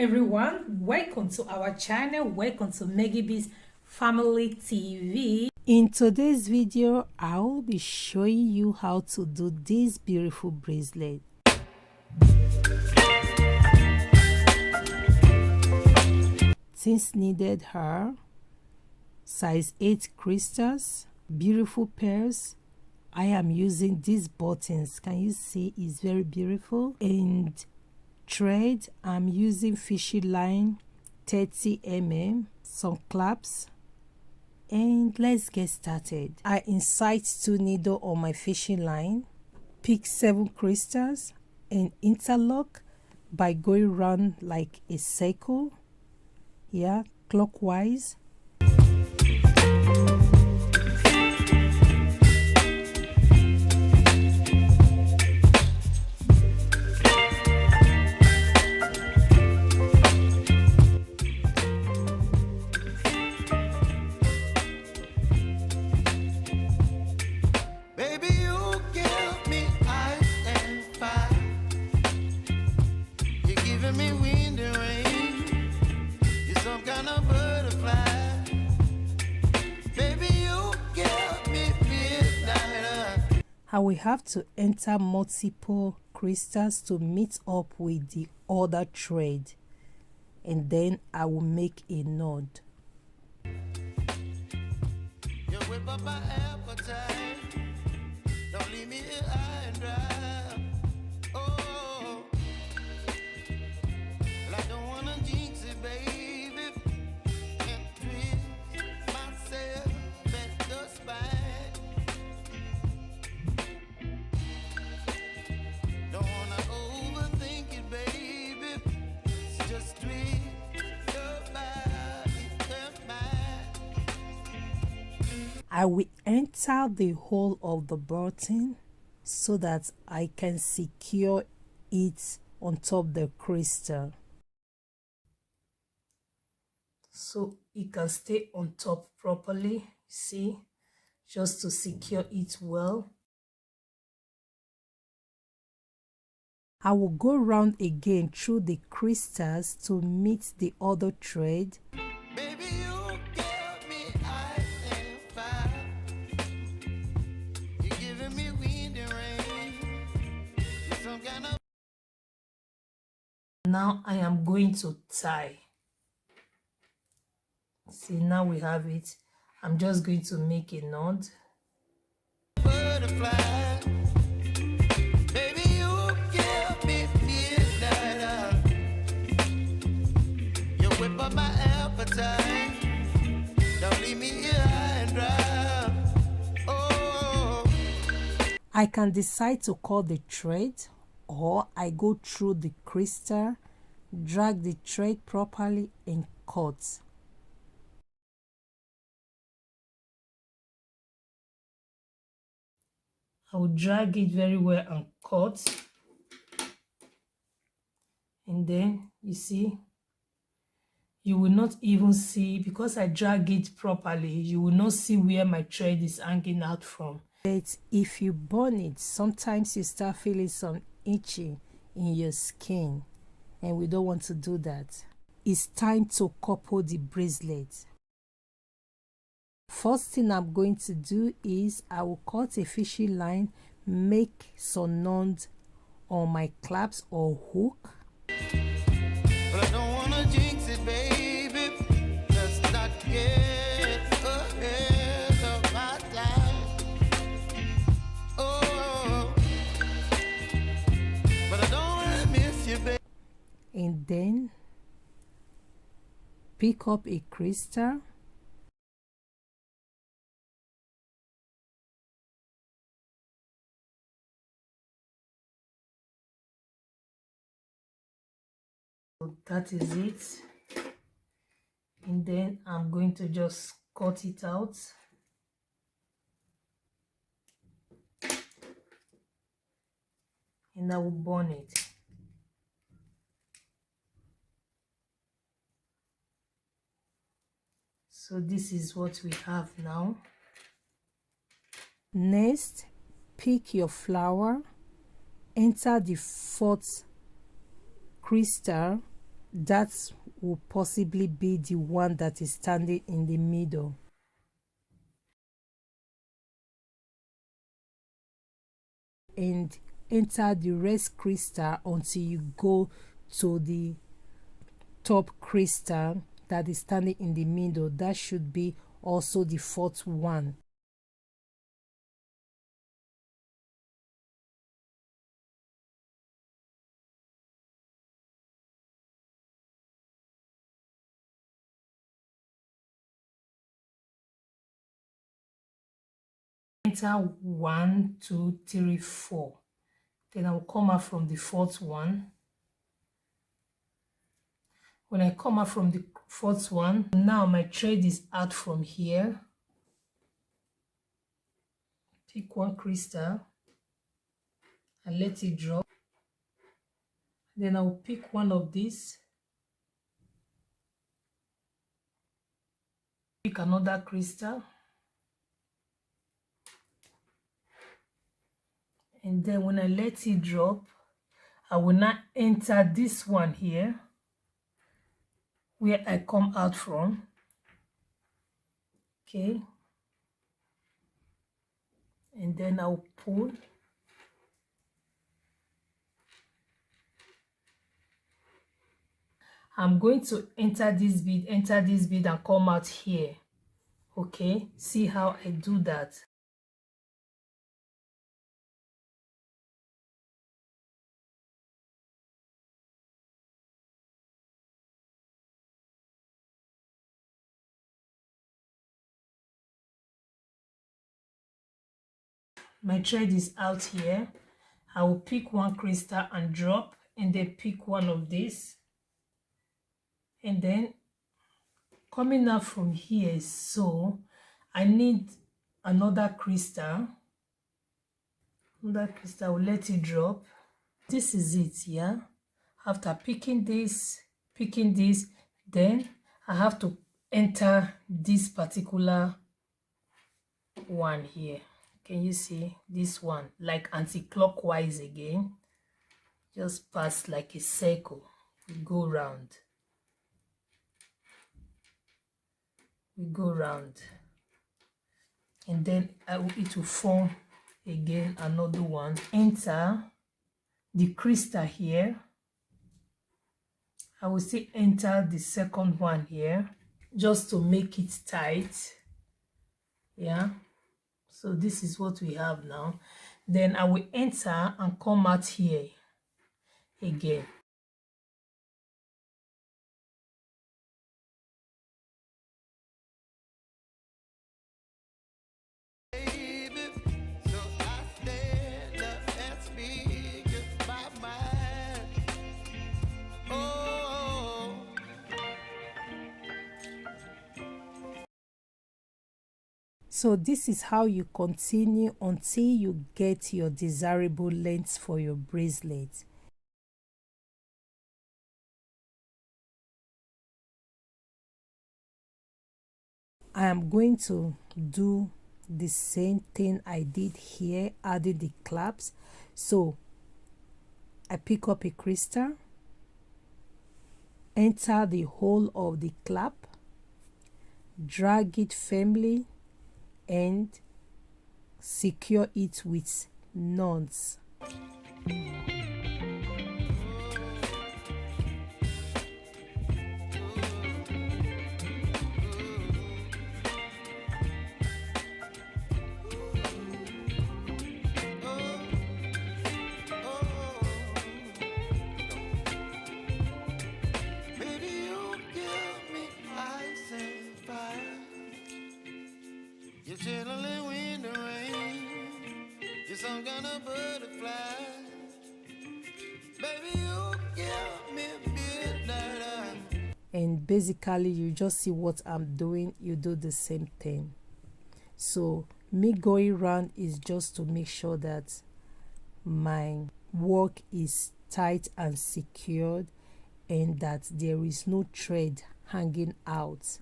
everyone, welcome to our channel. Welcome to Meggy's Family TV. In today's video, I will be showing you how to do this beautiful bracelet. Things needed are size 8 crystals, beautiful pearls. I am using these buttons. Can you see? It's very beautiful. And thread, I'm using fishy line 30 mm, some clasps, and let's get started. I insert 2 needles on my fishing line, pick 7 crystals and interlock by going round like a circle, clockwise. I will have to enter multiple crystals to meet up with the other thread, and then I will make a knot. Don't leave me here high and dry. Oh, well, I don't wanna jinx it, baby, and twist myself at the spine. Don't wanna overthink it, baby. Just twist your body and mine. I will enter the hole of the button so that I can secure it on top the crystal, so it can stay on top properly. See, just to secure it well. I will go round again through the crystals to meet the other thread. Baby, you give me ice and fire. You're giving me wind and rain. You're some kind of... Now I am going to tie. See, now we have it. I'm just going to make a knot. Butterfly. Baby, you give me midnight. You whip up my appetite. Don't leave me here high and dry. Oh. I can decide to cut the thread, or I go through the crystal, drag the thread properly and cut. I will drag it very well and cut. And then you see, you will not even see, because I drag it properly, you will not see where my thread is hanging out from. But if you burn it, sometimes you start feeling some itchy in your skin, and we don't want to do that. It's time to couple the bracelet. First thing I'm going to do is I will cut a fishy line, make some knots on my clasps or hook. But I don't wanna jinx it, baby. Let's not get ahead of my time. Oh, but I don't wanna miss you, baby. And then pick up a crystal. So that is it, and then I'm going to just cut it out. And I will burn it. So this is what we have now. Next, pick your flower, enter the 4th crystal that will possibly be the one that is standing in the middle. And enter the rest crystal until you go to the top crystal that is standing in the middle. That should be also the fourth one. Enter 1, 2, 3, 4. Then I will come out from the fourth one. When I come out from the fourth one, now my thread is out from here. Pick one crystal and let it drop. Then I will pick one of these. Pick another crystal. And then when I let it drop, I will now enter this one here where I come out from. Okay. And then I'll pull. I'm going to enter this bead and come out here. Okay, see how I do that. My thread is out here. I will pick one crystal and drop, and then pick one of these. And then coming up from here, so I need another crystal. Another crystal, will let it drop. This is it, yeah. After picking this, then I have to enter this particular one here. Can you see this one? Like anti-clockwise again. Just pass like a circle. We go round. We go round. And then it will form again another one. Enter the crystal here. I will still enter the second one here just to make it tight. Yeah. So this is what we have now. Then I will enter and come out here again. So this is how you continue until you get your desirable length for your bracelet. I am going to do the same thing I did here, adding the clasps. So I pick up a crystal, enter the hole of the clasp, drag it firmly, and secure it with knots. Some kind of butterfly. Baby, you give me midnight. And basically you just see what I'm doing, you do the same thing. So me going around is just to make sure that my work is tight and secured and that there is no thread hanging out.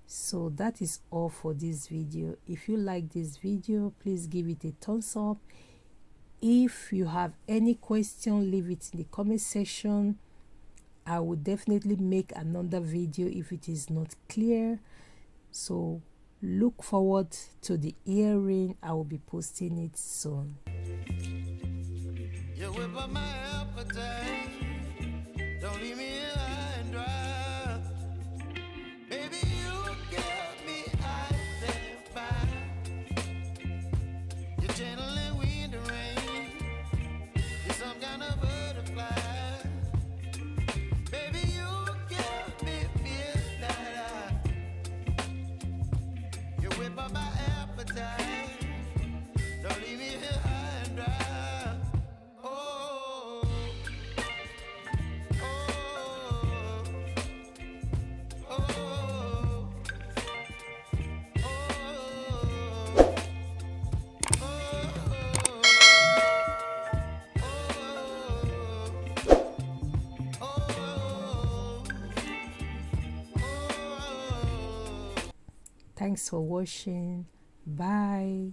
So that is all for this video. If you like this video, please give it a thumbs up. If you have any question, leave it in the comment section. I will definitely make another video if it is not clear. So look forward to the earring. I will be posting it soon. You whip up my appetite. Don't leave me high and dry. Baby, you give me ice and fire. You're channeling wind and rain. You're some kind of butterfly. Baby, you give me midnight. You whip up my appetite. Don't leave me here high and dry. Oh, oh, oh, oh, Thanks for watching. Bye.